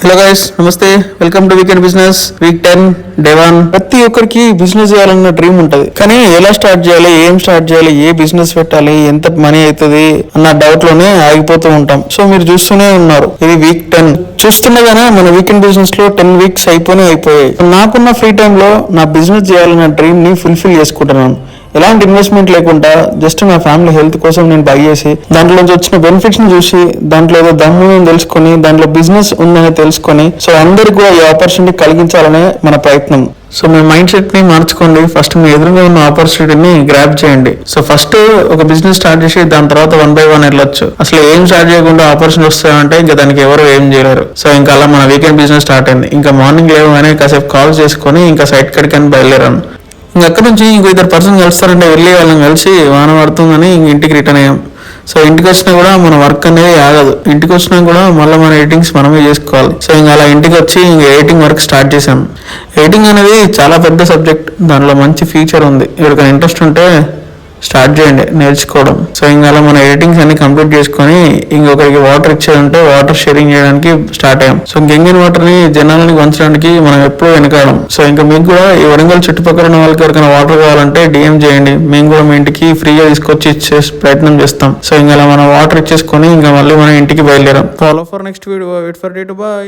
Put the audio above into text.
Hello guys, నమస్తే. Welcome to weekend business week 10 day 1. ప్రతి ఒక్కరికి బిజినెస్ చేయాలన్న డ్రీమ్ ఉంటది. కానీ ఎలా స్టార్ట్ చేయాలి, ఏం స్టార్ట్ చేయాలి, ఏ బిజినెస్ పెట్టాలి, ఎంత మనీ అవుతుంది అన్న డౌట్ లోనే ఆగిపోతూ ఉంటాం. సో మీరు చూస్తూనే ఉన్నారు, ఇది వీక్ 10. చూస్తుండగానే మన వీకెండ్ బిజినెస్ లో 10 వీక్స్ అయిపోయాయి. నాకున్న ఫ్రీ టైమ్ లో నా బిజినెస్ చేయాలన్న డ్రీమ్ ని ఫుల్ఫిల్ చేసుకుంటున్నాను. ఎలాంటి ఇన్వెస్ట్మెంట్ లేకుండా జస్ట్ నా ఫ్యామిలీ హెల్త్ కోసం నేను బై చేసి దాంట్లో వచ్చిన బెనిఫిట్స్ ని చూసి దాంట్లో ఏదో దమ్ము తెలుసుకొని దాంట్లో బిజినెస్ ఉందని తెలుసుకొని సో అందరికి కూడా ఈ ఆపర్చునిటీ కలిగించాలనే మన ప్రయత్నం. సో మీ మైండ్ సెట్ ని మార్చుకోండి. ఫస్ట్ మీ ఎదురుగా ఉన్న ఆపర్చునిటీని గ్రాప్ చేయండి. సో ఫస్ట్ ఒక బిజినెస్ స్టార్ట్ చేసి దాని తర్వాత 1 by 1 వెళ్ళొచ్చు. అసలు ఏం స్టార్ట్ చేయకుండా ఆపర్చునిటీ వస్తాయంటే ఇంకా దానికి ఎవరు ఏం చేయలేరు. సో ఇంకా అలా మన వీకెండ్ బిజినెస్ స్టార్ట్ అయింది. ఇంకా మార్నింగ్ లేవగానే కాసేపు కాల్ చేసుకొని ఇంకా సైట్ కడికని బయలుదేరాను. ఇంకా అక్కడ నుంచి ఇంకో 2 పర్సన్ కలుస్తారంటే వెళ్ళి వాళ్ళని కలిసి వాన పడుతుందని ఇంటికి రిటర్న్ అయ్యాం. సో ఇంటికి వచ్చినా కూడా మన వర్క్ అనేది ఆగదు. ఇంటికి వచ్చినా కూడా మళ్ళీ మన ఎడిటింగ్స్ మనమే చేసుకోవాలి. సో ఇంకా అలా ఇంటికి వచ్చి ఇంకా ఎడిటింగ్ వర్క్ స్టార్ట్ చేశాం. ఎడిటింగ్ అనేది చాలా పెద్ద సబ్జెక్ట్. దానిలో మంచి ఫీచర్ ఉంది. ఎవరికైనా ఇంట్రెస్ట్ ఉంటే స్టార్ట్ చేయండి నేర్చుకోవడం. సో ఇంకా అలా మన ఎడిటింగ్స్ అన్ని కంప్లీట్ చేసుకొని ఇంకొకరికి వాటర్ ఇచ్చేది ఉంటే వాటర్ షేరింగ్ చేయడానికి స్టార్ట్ అయ్యాం. సో గంగిన్ వాటర్ ని జనాలని పంచడానికి మనం ఎప్పుడూ వెనకాడం. సో ఇంకా మీకు కూడా ఈ వరంగల్ చుట్టుపక్కల ఉన్న వాళ్ళకి ఎవరికైనా వాటర్ కావాలంటే డిఎం చేయండి. మేము కూడా మీ ఇంటికి ఫ్రీగా తీసుకొచ్చి ఇచ్చే ప్రయత్నం చేస్తాం. సో ఇంకా అలా మనం వాటర్ ఇచ్చేసుకొని ఇంకా మళ్ళీ మన ఇంటికి బయలుదేరాం. Follow for next video. Wait for day to by.